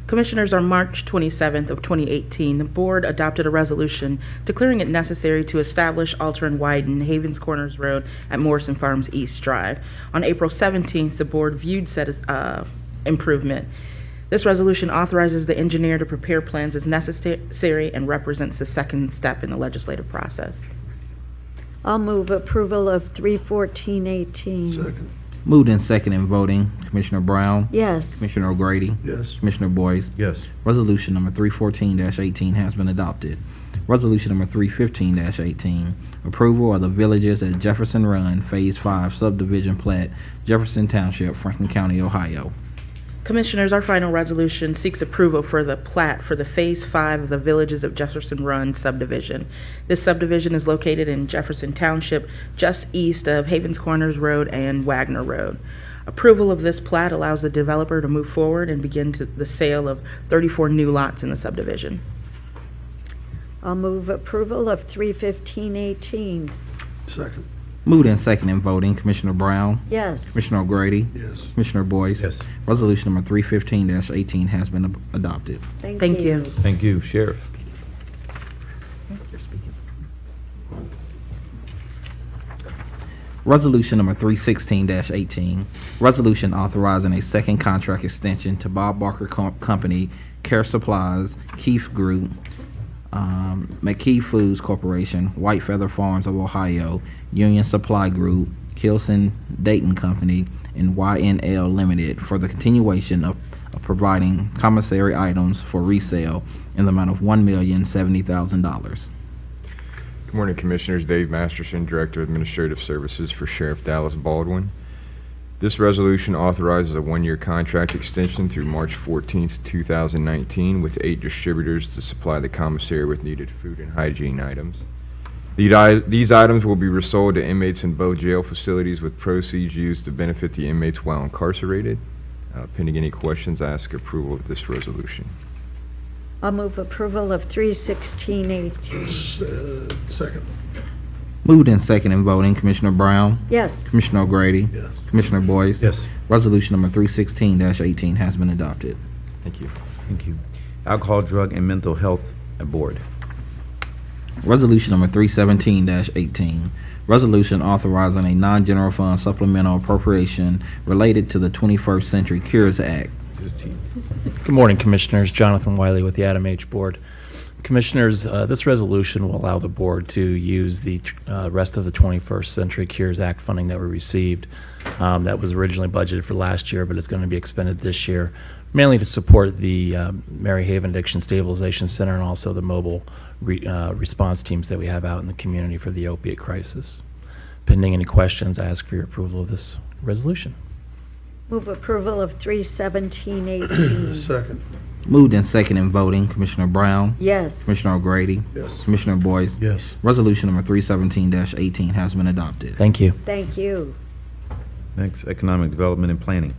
S11: Commissioners, on March 27th of 2018, the board adopted a resolution declaring it necessary to establish, alter, and widen Havens Corners Road at Morrison Farms East Drive. On April 17th, the board viewed said improvement. This resolution authorizes the engineer to prepare plans as necessary and represents the second step in the legislative process.
S2: I'll move approval of 31418.
S4: Second.
S6: Moved in second and voting, Commissioner Brown,
S2: Yes.
S6: Commissioner O'Grady,
S4: Yes.
S6: Commissioner Boyce.
S4: Yes.
S6: Resolution number 314-18 has been adopted. Resolution number 315-18, approval of the Villages at Jefferson Run Phase 5 subdivision plat, Jefferson Township, Franklin County, Ohio.
S11: Commissioners, our final resolution seeks approval for the plat for the Phase 5 of the Villages of Jefferson Run subdivision. This subdivision is located in Jefferson Township, just east of Havens Corners Road and Wagner Road. Approval of this plat allows the developer to move forward and begin the sale of 34 new lots in the subdivision.
S2: I'll move approval of 31518.
S4: Second.
S6: Moved in second and voting, Commissioner Brown,
S2: Yes.
S6: Commissioner O'Grady,
S4: Yes.
S6: Commissioner Boyce.
S4: Yes.
S6: Resolution number 315-18 has been adopted.
S11: Thank you.
S1: Thank you, Sheriff.
S6: Resolution number 316-18, resolution authorizing a second contract extension to Bob Barker Company, Care Supplies, Keith Group, McKee Foods Corporation, White Feather Farms of Ohio, Union Supply Group, Kilson Dayton Company, and YNL Limited for the continuation of providing commissary items for resale in the amount of $1,070,000.
S12: Good morning, Commissioners. Dave Masterson, Director of Administrative Services for Sheriff Dallas Baldwin. This resolution authorizes a one-year contract extension through March 14th, 2019, with 8 distributors to supply the commissary with needed food and hygiene items. These items will be resold to inmates in both jail facilities with proceeds used to benefit the inmates while incarcerated. Pending any questions, I ask approval of this resolution.
S2: I'll move approval of 31618.
S4: Second.
S6: Moved in second and voting, Commissioner Brown,
S2: Yes.
S6: Commissioner O'Grady,
S4: Yes.
S6: Commissioner Boyce.
S1: Yes.
S6: Resolution number 316-18 has been adopted.
S1: Thank you. Thank you. Alcohol, Drug, and Mental Health Board.
S6: Resolution number 317-18. Resolution authorizing a non-general fund supplemental appropriation related to the 21st Century Cures Act.
S13: Good morning, Commissioners. Jonathan Wiley with the Adam H. Board. Commissioners, this resolution will allow the board to use the rest of the 21st Century Cures Act funding that we received. That was originally budgeted for last year, but it's going to be expended this year, mainly to support the Mary Haven Addiction Stabilization Center and also the mobile response teams that we have out in the community for the opiate crisis. Pending any questions, I ask for your approval of this resolution.
S2: Move approval of 31718.
S4: Second.
S6: Moved in second and voting, Commissioner Brown,
S2: Yes.
S6: Commissioner O'Grady,
S4: Yes.
S6: Commissioner Boyce.
S4: Yes.
S6: Resolution number 317-18 has been adopted.
S13: Thank you.
S2: Thank you.
S1: Next, Economic Development and Planning.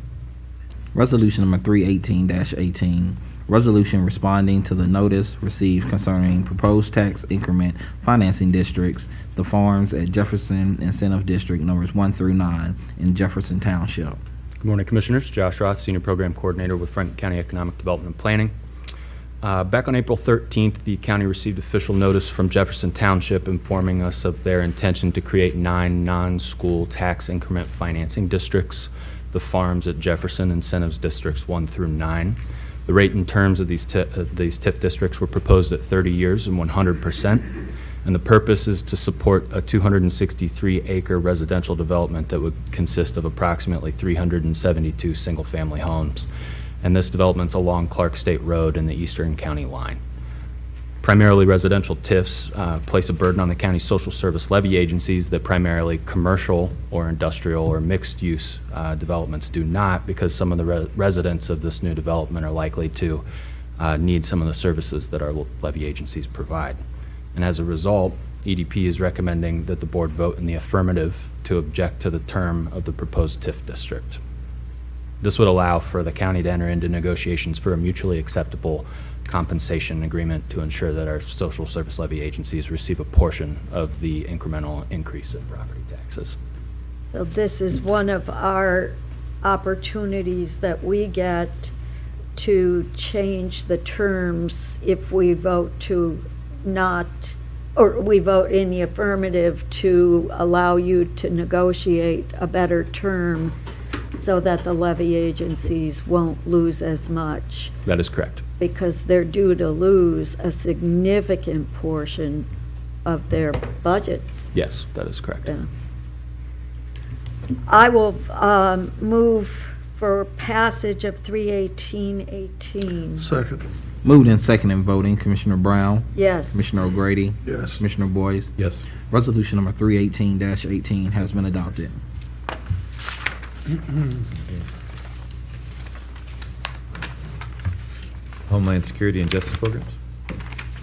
S6: Resolution number 318-18. Resolution responding to the notice received concerning proposed tax increment financing districts, the farms at Jefferson Incentive District numbers 1 through 9 in Jefferson Township.
S9: Good morning, Commissioners. Josh Roth, Senior Program Coordinator with Franklin County Economic Development and Planning. Back on April 13th, the county received official notice from Jefferson Township informing us of their intention to create 9 non-school tax increment financing districts, the farms at Jefferson Incentives Districts 1 through 9. The rate and terms of these TIF districts were proposed at 30 years and 100%. And the purpose is to support a 263-acre residential development that would consist of approximately 372 single-family homes. And this development's along Clark State Road in the Eastern County line. Primarily residential TIFs place a burden on the county's social service levy agencies that primarily commercial or industrial or mixed-use developments do not, because some of the residents of this new development are likely to need some of the services that our levy agencies provide. And as a result, EDP is recommending that the board vote in the affirmative to object to the term of the proposed TIF district. This would allow for the county to enter into negotiations for a mutually acceptable compensation agreement to ensure that our social service levy agencies receive a portion of the incremental increase in property taxes.
S2: So this is one of our opportunities that we get to change the terms if we vote to not, or we vote in the affirmative to allow you to negotiate a better term so that the levy agencies won't lose as much,
S9: That is correct.
S2: because they're due to lose a significant portion of their budgets.
S9: Yes, that is correct.
S2: Yeah. I will move for passage of 31818.
S4: Second.
S6: Moved in second and voting, Commissioner Brown,
S2: Yes.
S6: Commissioner O'Grady,
S4: Yes.
S6: Commissioner Boyce.
S1: Yes.
S6: Resolution number 318-18 has been adopted.
S1: Homeland Security and Justice Programs.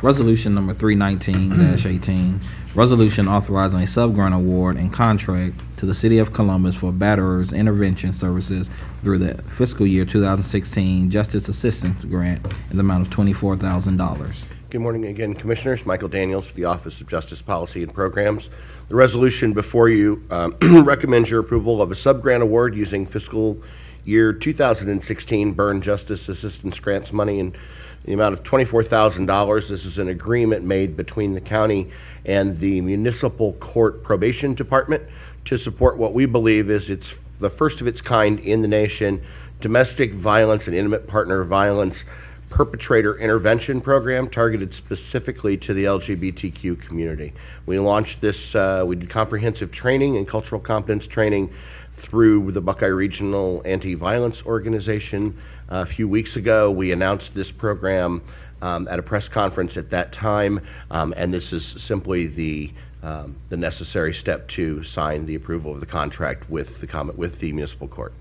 S6: Resolution number 319-18. Resolution authorizing a sub-grant award and contract to the City of Columbus for batterers intervention services through the fiscal year 2016 Justice Assistance Grant in the amount of $24,000.
S8: Good morning again, Commissioners. Michael Daniels with the Office of Justice Policy and Programs. The resolution before you recommends your approval of a sub-grant award using fiscal year 2016 Burn Justice Assistance Grants money in the amount of $24,000. This is an agreement made between the county and the Municipal Court Probation Department to support what we believe is it's the first of its kind in the nation domestic violence and intimate partner violence perpetrator intervention program targeted specifically to the LGBTQ community. We launched this, we did comprehensive training and cultural competence training through the Buckeye Regional Anti-Violence Organization. A few weeks ago, we announced this program at a press conference at that time, and this is simply the the necessary step to sign the approval of the contract with the municipal court.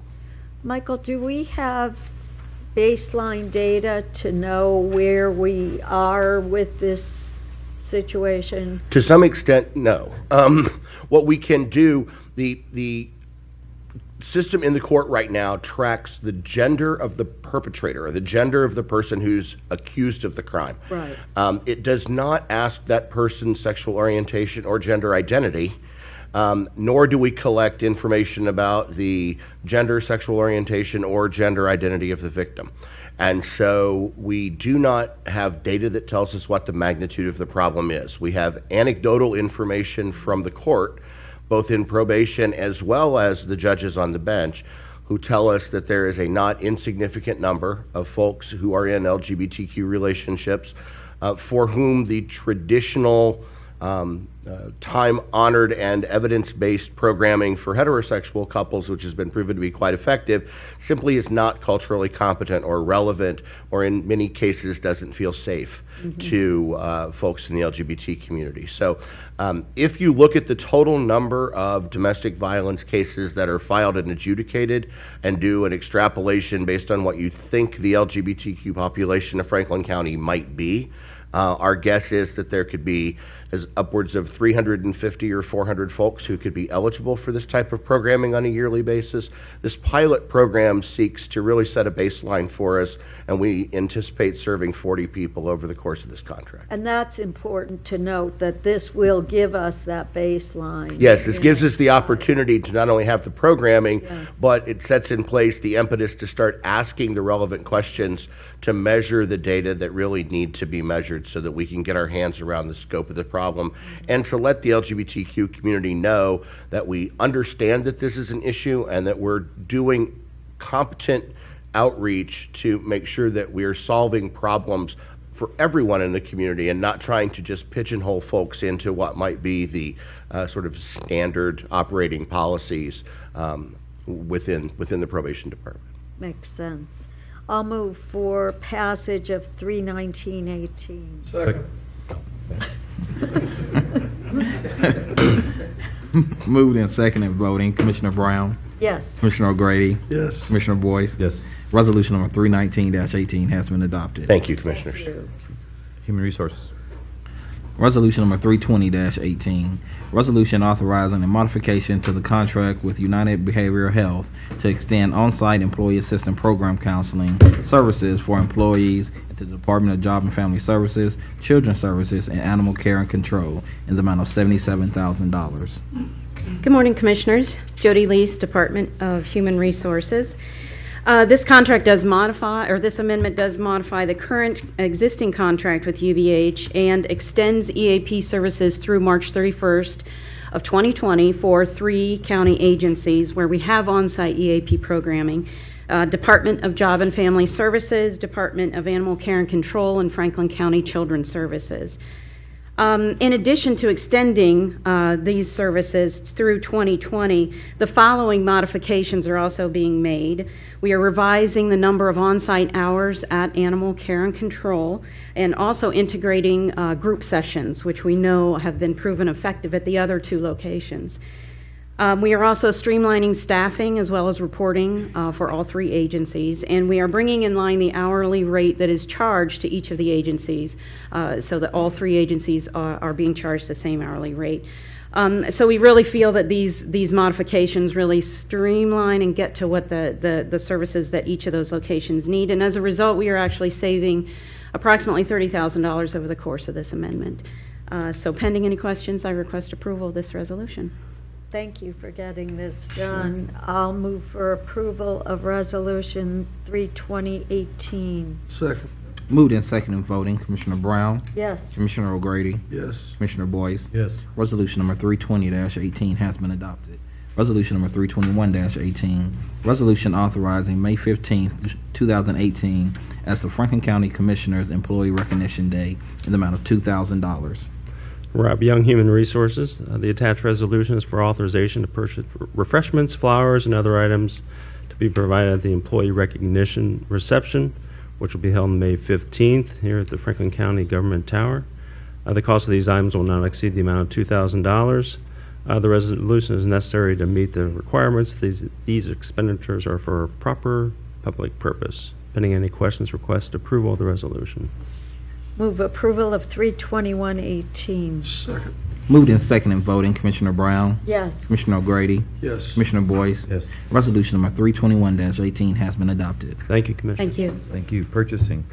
S2: Michael, do we have baseline data to know where we are with this situation?
S8: To some extent, no. What we can do, the system in the court right now tracks the gender of the perpetrator or the gender of the person who's accused of the crime.
S2: Right.
S8: It does not ask that person's sexual orientation or gender identity, nor do we collect information about the gender, sexual orientation, or gender identity of the victim. And so we do not have data that tells us what the magnitude of the problem is. We have anecdotal information from the court, both in probation as well as the judges on the bench, who tell us that there is a not insignificant number of folks who are in LGBTQ relationships for whom the traditional time-honored and evidence-based programming for heterosexual couples, which has been proven to be quite effective, simply is not culturally competent or relevant, or in many cases doesn't feel safe to folks in the LGBT community. So if you look at the total number of domestic violence cases that are filed and adjudicated and do an extrapolation based on what you think the LGBTQ population of Franklin County might be, our guess is that there could be as upwards of 350 or 400 folks who could be eligible for this type of programming on a yearly basis. This pilot program seeks to really set a baseline for us, and we anticipate serving 40 people over the course of this contract.
S2: And that's important to note, that this will give us that baseline.
S8: Yes, this gives us the opportunity to not only have the programming, but it sets in place the impetus to start asking the relevant questions to measure the data that really need to be measured so that we can get our hands around the scope of the problem, and to let the LGBTQ community know that we understand that this is an issue and that we're doing competent outreach to make sure that we're solving problems for everyone in the community and not trying to just pigeonhole folks into what might be the sort of standard operating policies within the probation department.
S2: Makes sense. I'll move for passage of 31918.
S4: Second.
S6: Moved and seconded voting. Commissioner Brown,
S2: Yes.
S6: Commissioner O'Grady,
S4: Yes.
S6: Commissioner Boyce.
S1: Yes.
S6: Resolution number 319-18 has been adopted.
S8: Thank you, Commissioners.
S1: Human Resources.
S6: Resolution number 320-18, resolution authorizing a modification to the contract with United Behavioral Health to extend on-site employee assistance program counseling services for employees at the Department of Job and Family Services, Children's Services, and Animal Care and Control in the amount of $77,000.
S14: Good morning, Commissioners. Jody Leese, Department of Human Resources. This contract does modify, or this amendment does modify the current existing contract with UBH and extends EAP services through March 31st of 2020 for 3 county agencies where we have on-site EAP programming. Department of Job and Family Services, Department of Animal Care and Control, and Franklin County Children's Services. In addition to extending these services through 2020, the following modifications are also being made. We are revising the number of on-site hours at Animal Care and Control, and also integrating group sessions, which we know have been proven effective at the other 2 locations. We are also streamlining staffing as well as reporting for all 3 agencies, and we are bringing in line the hourly rate that is charged to each of the agencies so that all 3 agencies are being charged the same hourly rate. So we really feel that these modifications really streamline and get to what the services that each of those locations need, and as a result, we are actually saving approximately $30,000 over the course of this amendment. So pending any questions, I request approval of this resolution.
S2: Thank you for getting this done. I'll move for approval of Resolution 32018.
S4: Second.
S6: Moved and seconded voting. Commissioner Brown,
S2: Yes.
S6: Commissioner O'Grady,
S4: Yes. Commissioner
S6: Commissioner Boyce.
S1: Yes.
S6: Resolution number 320-18 has been adopted. Resolution number 321-18, resolution authorizing May 15th, 2018 as the Franklin County Commissioners Employee Recognition Day in the amount of $2,000.
S15: Rob Young, Human Resources. The attached resolution is for authorization to purchase refreshments, flowers, and other items to be provided at the employee recognition reception, which will be held May 15th here at the Franklin County Government Tower. The cost of these items will not exceed the amount of $2,000. The resolution is necessary to meet the requirements. These expenditures are for a proper public purpose. Pending any questions, request approval of the resolution.
S2: Move approval of 32118.
S4: Second.
S6: Moved in second and voting, Commissioner Brown,
S2: Yes.
S6: Commissioner O'Grady,
S4: Yes.
S6: Commissioner Boyce.
S1: Yes.
S6: Resolution number 321-18 has been adopted.
S15: Thank you, Commissioner.
S2: Thank you.
S1: Thank you. Purchasing.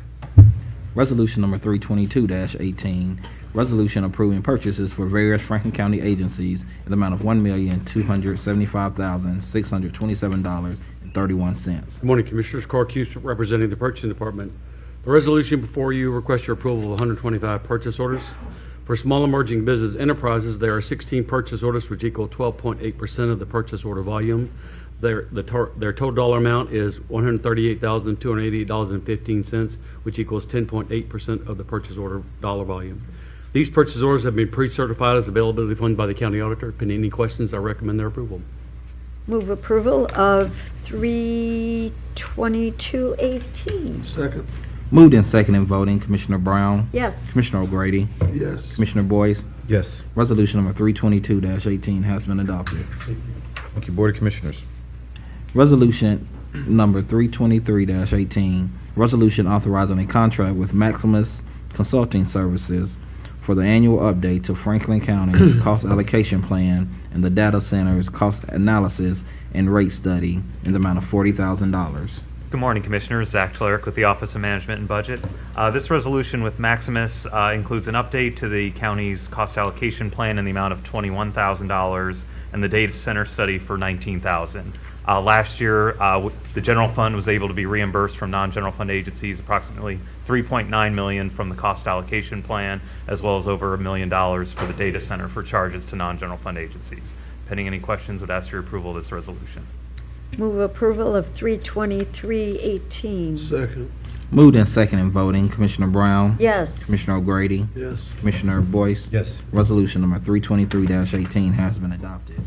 S6: Resolution number 322-18, resolution approving purchases for various Franklin County agencies in the amount of $1,275,627.31.
S16: Good morning, Commissioners. Carl Cuse representing the Purchasing Department. The resolution before you requests your approval of 125 purchase orders. For small emerging business enterprises, there are 16 purchase orders, which equal 12.8% of the purchase order volume. Their total dollar amount is $138,288.15, which equals 10.8% of the purchase order dollar volume. These purchase orders have been pre-certified as availability fund by the county auditor. Pending any questions, I recommend their approval.
S2: Move approval of 32218.
S4: Second.
S6: Moved in second and voting, Commissioner Brown,
S2: Yes.
S6: Commissioner O'Grady,
S4: Yes.
S6: Commissioner Boyce.
S1: Yes.
S6: Resolution number 322-18 has been adopted.
S1: Thank you, Board of Commissioners.
S6: Resolution number 323-18, resolution authorizing a contract with Maximus Consulting Services for the annual update to Franklin County's cost allocation plan and the data center's cost analysis and rate study in the amount of $40,000.
S17: Good morning, Commissioners. Zach Cleric with the Office of Management and Budget. This resolution with Maximus includes an update to the county's cost allocation plan in the amount of $21,000 and the data center study for $19,000. Last year, the general fund was able to be reimbursed from non-general fund agencies approximately $3.9 million from the cost allocation plan, as well as over $1 million for the data center for charges to non-general fund agencies. Pending any questions, would ask your approval of this resolution.
S2: Move approval of 32318.
S4: Second.
S6: Moved in second and voting, Commissioner Brown,
S2: Yes.
S6: Commissioner O'Grady,
S4: Yes.
S6: Commissioner Boyce.
S1: Yes.
S6: Resolution number 323-18 has been adopted.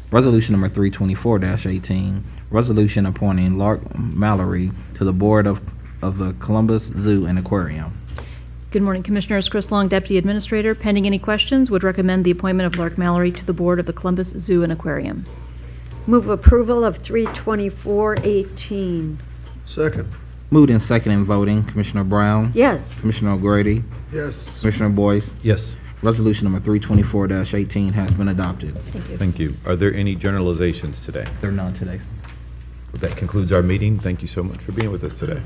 S6: Resolution number 324-18, resolution appointing Lark Mallory to the board of the Columbus Zoo and Aquarium.
S18: Good morning, Commissioners. Chris Long, Deputy Administrator. Pending any questions, would recommend the appointment of Lark Mallory to the board of the Columbus Zoo and Aquarium.
S2: Move approval of 32418.
S4: Second.
S6: Moved in second and voting, Commissioner Brown,
S2: Yes.
S6: Commissioner O'Grady,
S4: Yes.
S6: Commissioner Boyce.
S1: Yes.
S6: Resolution number 324-18 has been adopted.
S18: Thank you.
S1: Thank you. Are there any generalizations today?
S6: There are none today.
S1: That concludes our meeting. Thank you so much for being with us today.